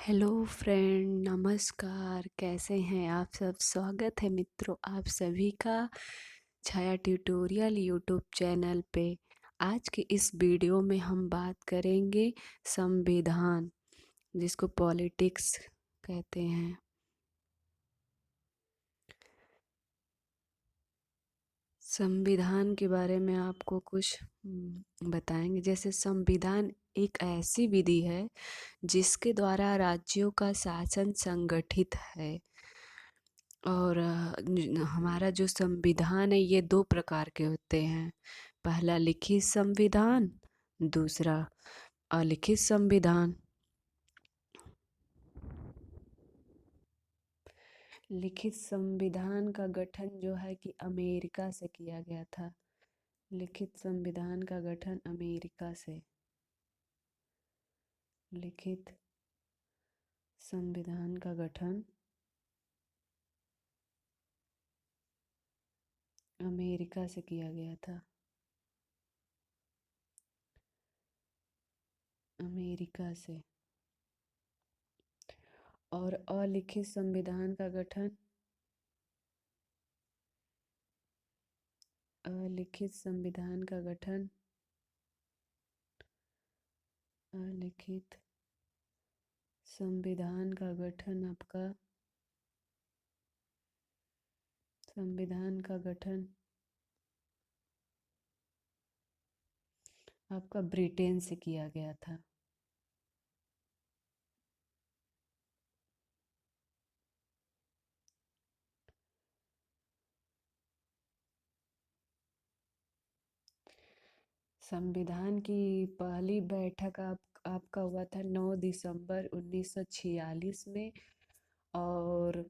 Hello friend, नमस्कार। कैसे हैं आप सब? स्वागत है मित्रों आप सभी का छाया ट्यूटोरियल यूट्यूब चैनल पे। आज के इस वीडियो में हम बात करेंगे संविधान, जिसको पॉलिटिक्स कहते हैं। संविधान के बारे में आपको कुछ बताएंगे। जैसे संविधान एक ऐसी विधि है जिसके द्वारा राज्यों का शासन संगठित है। और हमारा जो संविधान है ये 2 प्रकार के होते हैं। पहला लिखित संविधान, दूसरा अलिखित संविधान। लिखित संविधान का गठन जो है कि अमेरिका से किया गया था। लिखित संविधान का गठन अमेरिका से। लिखित संविधान का गठन अमेरिका से किया गया था। अमेरिका से। और अलिखित संविधान का गठन अलिखित संविधान का गठन अलिखित संविधान का गठन आपका ब्रिटेन से किया गया था। संविधान की पहली बैठक आपका हुआ था 9 दिसंबर 1946 में। और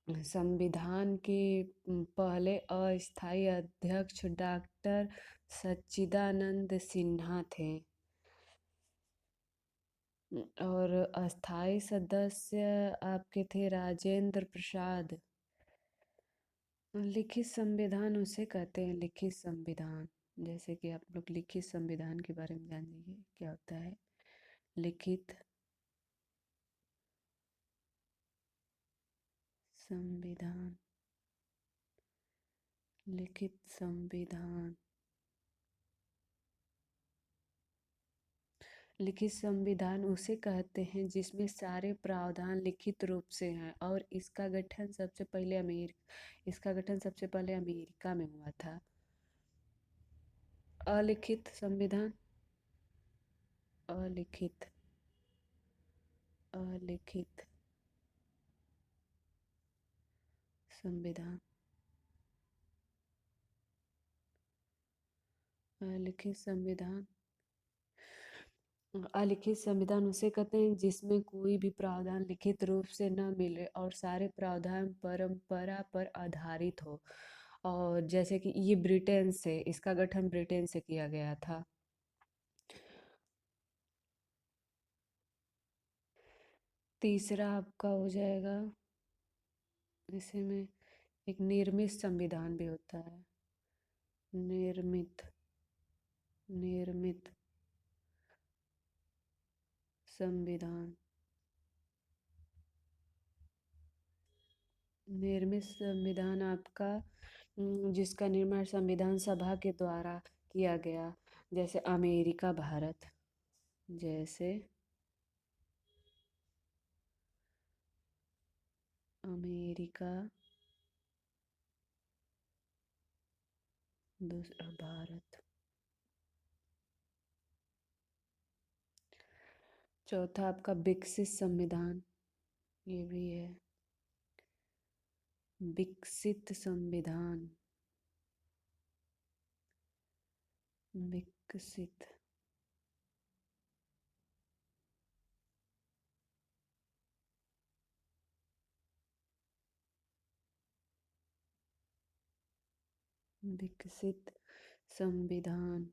संविधान के पहले अस्थायी अध्यक्ष डॉक्टर सच्चिदानंद सिन्हा थे। और अस्थायी सदस्य आपके थे राजेंद्र प्रसाद। लिखित संविधान उसे कहते हैं, लिखित संविधान। जैसे कि आप लोग लिखित संविधान के बारे में जान लीजिए क्या होता है। लिखित संविधान। लिखित संविधान। लिखित संविधान उसे कहते हैं जिसमें सारे प्रावधान लिखित रूप से हैं। और इसका गठन सबसे पहले अमेरिका में हुआ था। अलिखित संविधान। अलिखित अलिखित संविधान। अलिखित संविधान। अलिखित संविधान उसे कहते हैं जिसमें कोई भी प्रावधान लिखित रूप से न मिले और सारे प्रावधान परंपरा पर आधारित हो। और जैसे कि ये इसका गठन ब्रिटेन से किया गया था। तीसरा आपका हो जाएगा, इसी में एक निर्मित संविधान भी होता है। निर्मित निर्मित संविधान। निर्मित संविधान आपका जिसका निर्माण संविधान सभा के द्वारा किया गया। जैसे अमेरिका भारत। जैसे अमेरिका, दूसरा भारत। चौथा आपका विकसित संविधान, ये भी है। विकसित संविधान। विकसित विकसित संविधान।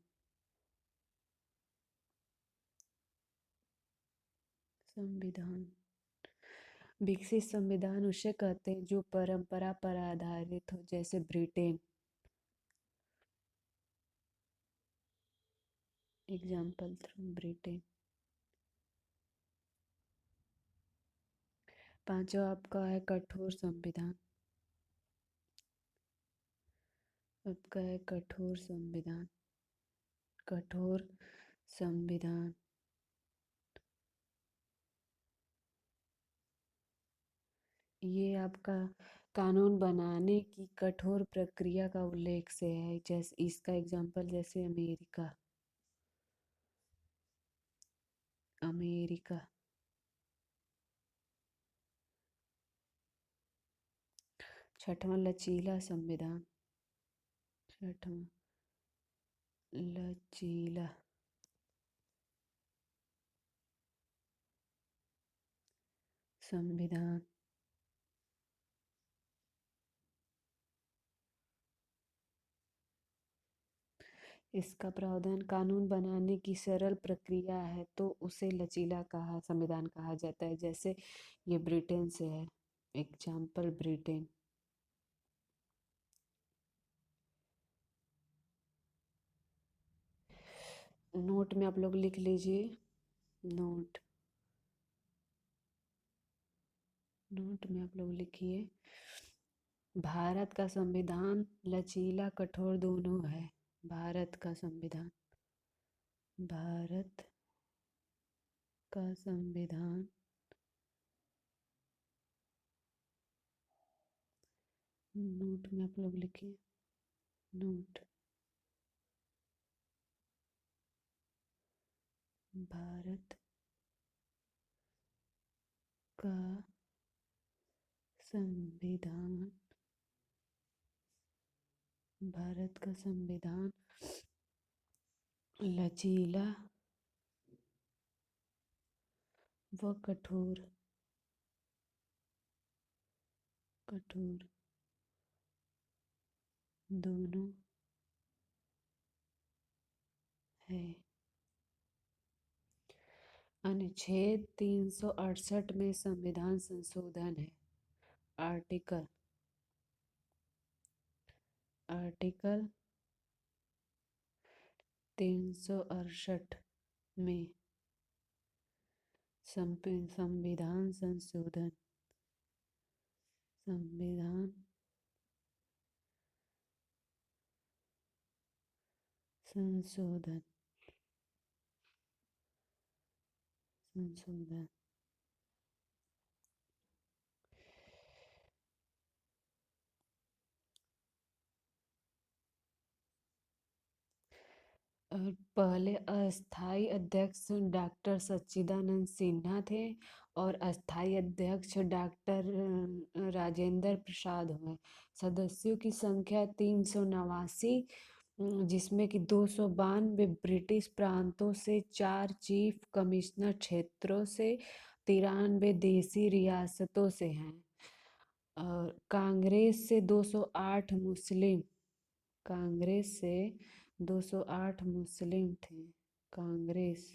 संविधान। विकसित संविधान उसे कहते हैं जो परंपरा पर आधारित हो। जैसे ब्रिटेन। Example through Britain. पांचवा आपका है कठोर संविधान। आपका है कठोर संविधान। कठोर संविधान। ये आपका कानून बनाने की कठोर प्रक्रिया का उल्लेख से है, जैसे इसका एग्जाम्पल जैसे अमेरिका। अमेरिका। छठवां लचीला संविधान। छठवां लचीला संविधान। इसका प्रावधान कानून बनाने की सरल प्रक्रिया है तो उसे लचीला कहा संविधान कहा जाता है। जैसे ये ब्रिटेन से है, एग्जाम्पल ब्रिटेन। नोट में आप लोग लिख लीजिए। नोट नोट में आप लोग लिखिए, भारत का संविधान लचीला कठोर दोनों है। भारत का संविधान। भारत का संविधान नोट में आप लोग लिखिए। नोट। भारत का संविधान। भारत का संविधान लचीला व कठोर कठोर दोनों है। अनुच्छेद 368 में संविधान संशोधन है। आर्टिकल आर्टिकल 368 में संविधान संशोधन। संविधान संशोधन। संशोधन। पहले अस्थाई अध्यक्ष डॉक्टर सच्चिदानंद सिन्हा थे और अस्थाई अध्यक्ष डॉक्टर राजेंद्र प्रसाद हुए। सदस्यों की संख्या 389, जिसमें कि 292 ब्रिटिश प्रांतों से, 4 चीफ कमिश्नर क्षेत्रों से, 93 देसी रियासतों से हैं। और कांग्रेस से 208 मुस्लिम। कांग्रेस से 208 मुस्लिम थे। कांग्रेस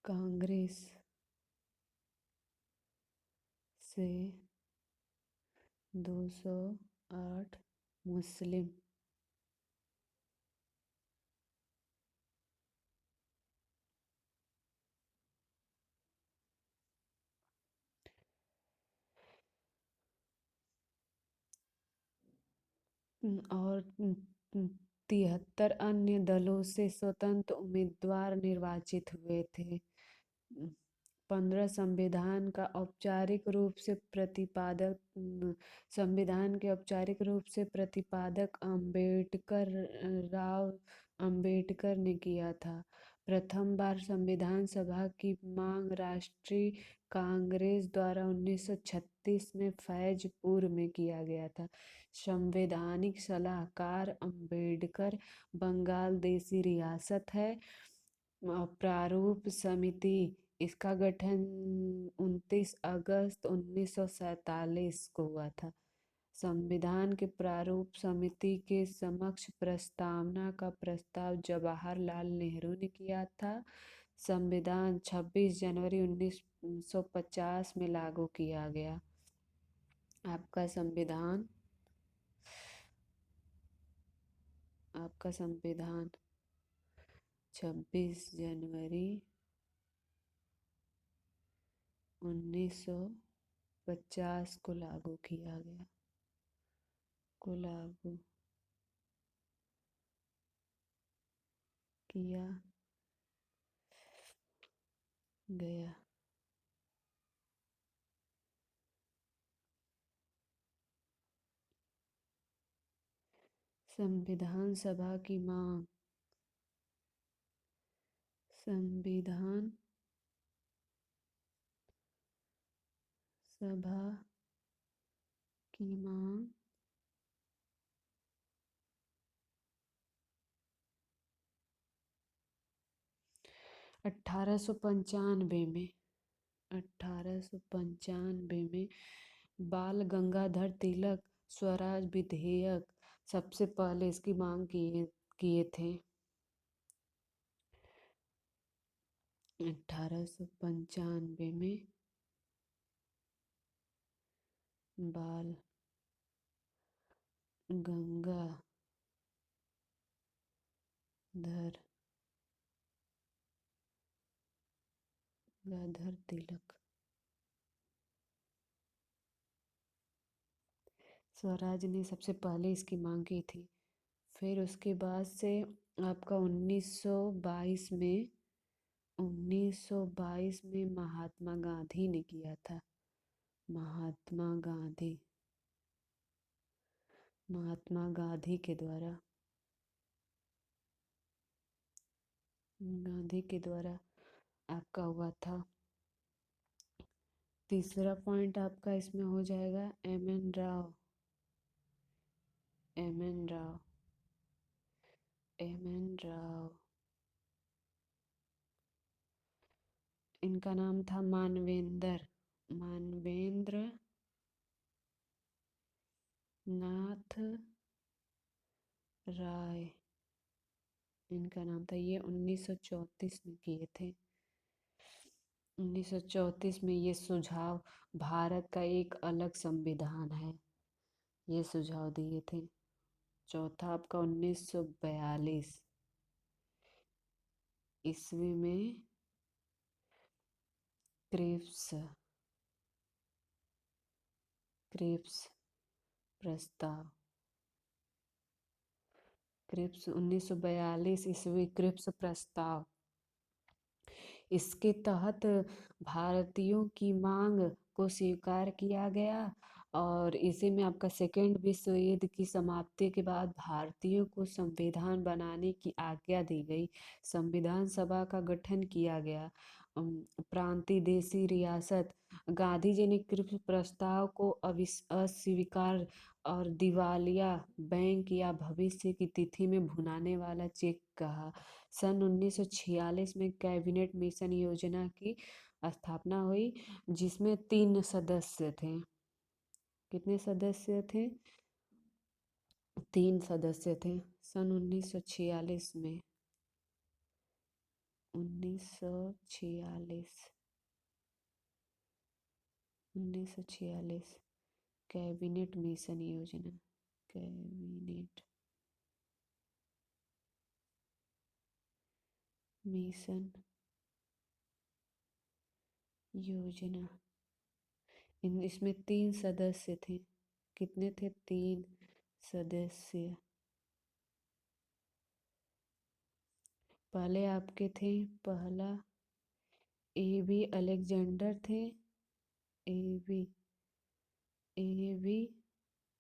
कांग्रेस से 208 मुस्लिम। और 73 अन्य दलों से स्वतंत्र उम्मीदवार निर्वाचित हुए थे। 15 संविधान का औपचारिक रूप से प्रतिपादक संविधान के औपचारिक रूप से प्रतिपादक अंबेडकर राव अंबेडकर ने किया था। प्रथम बार संविधान सभा की मांग राष्ट्रीय कांग्रेस द्वारा 1936 में फैजपुर में किया गया था। संवैधानिक सलाहकार अंबेडकर बंगाल देशी रियासत है। प्रारूप समिति, इसका गठन 29 अगस्त 1947 को हुआ था। संविधान के प्रारूप समिति के समक्ष प्रस्तावना का प्रस्ताव जवाहरलाल नेहरू ने किया था। संविधान 26 जनवरी 1950 में लागू किया गया। आपका संविधान आपका संविधान 26 जनवरी 1950 को लागू किया गया, को लागू किया गया। संविधान सभा की मांग, संविधान सभा की मांग 1895 में 1895 में बाल गंगाधर तिलक स्वराज विधेयक सबसे पहले इसकी मांग किए किए थे। 1895 में बाल गंगाधर तिलक स्वराज ने सबसे पहले इसकी मांग की थी। फिर उसके बाद से आपका 1922 में महात्मा गांधी ने किया था। महात्मा गांधी के द्वारा आपका हुआ था। तीसरा पॉइंट आपका इसमें हो जाएगा एम एन राव। इनका नाम था मानवेंद्र नाथ राय, इनका नाम था। ये 1934 में किए थे। 1934 में ये सुझाव भारत का एक अलग संविधान है, ये सुझाव दिए थे। चौथा आपका 1942 ईस्वी में क्रिप्स प्रस्ताव, क्रिप्स 1942 ईस्वी क्रिप्स प्रस्ताव, इसके तहत भारतीयों की मांग को स्वीकार किया गया और इसी में आपका सेकेंड विश्व युद्ध की समाप्ति के बाद भारतीयों को संविधान बनाने की आज्ञा दी गई। संविधान सभा का गठन किया गया। प्रांतीय देशी रियासत, गांधी जी ने कृषि प्रस्ताव को अस्वीकार और दिवालिया बैंक या भविष्य की तिथि में भुनाने वाला चेक कहा। सन 1946 में कैबिनेट मिशन योजना की स्थापना हुई जिसमें 3 सदस्य थे। कितने सदस्य थे? 3 सदस्य थे। सन 1946 में 1946 कैबिनेट मिशन योजना, कैबिनेट मिशन योजना, इसमें 3 सदस्य थे। कितने थे? 3 सदस्य। पहले आपके थे, पहला A.B. अलेक्जेंडर थे। A.B.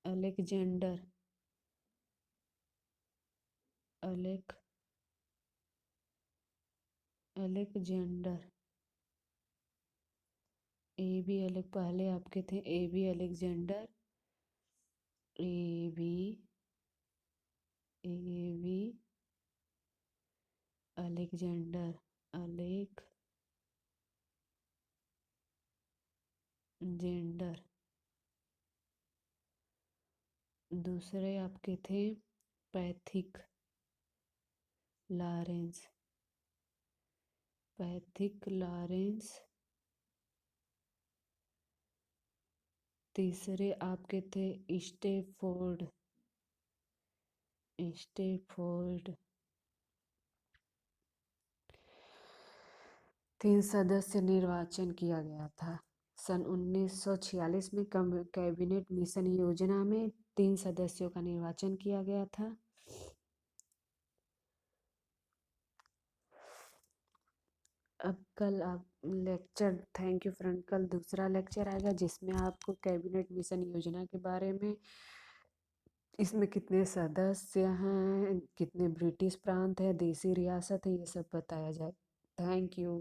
अलेक्जेंडर पहले आपके थे A.B. Alexander, A.B. अलेक्जेंडर दूसरे आपके थे पैथिक लॉरेंस। तीसरे आपके थे स्टेफोर्ड। 3 सदस्य निर्वाचन किया गया था। सन 1946 में कैबिनेट मिशन योजना में 3 सदस्यों का निर्वाचन किया गया था। अब कल आप लेक्चर, थैंक यू फ्रेंड, कल दूसरा लेक्चर आएगा जिसमें आपको कैबिनेट मिशन योजना के बारे में, इसमें कितने सदस्य हैं, कितने ब्रिटिश प्रांत है, देसी रियासत है, ये सब बताया जाए। Thank you.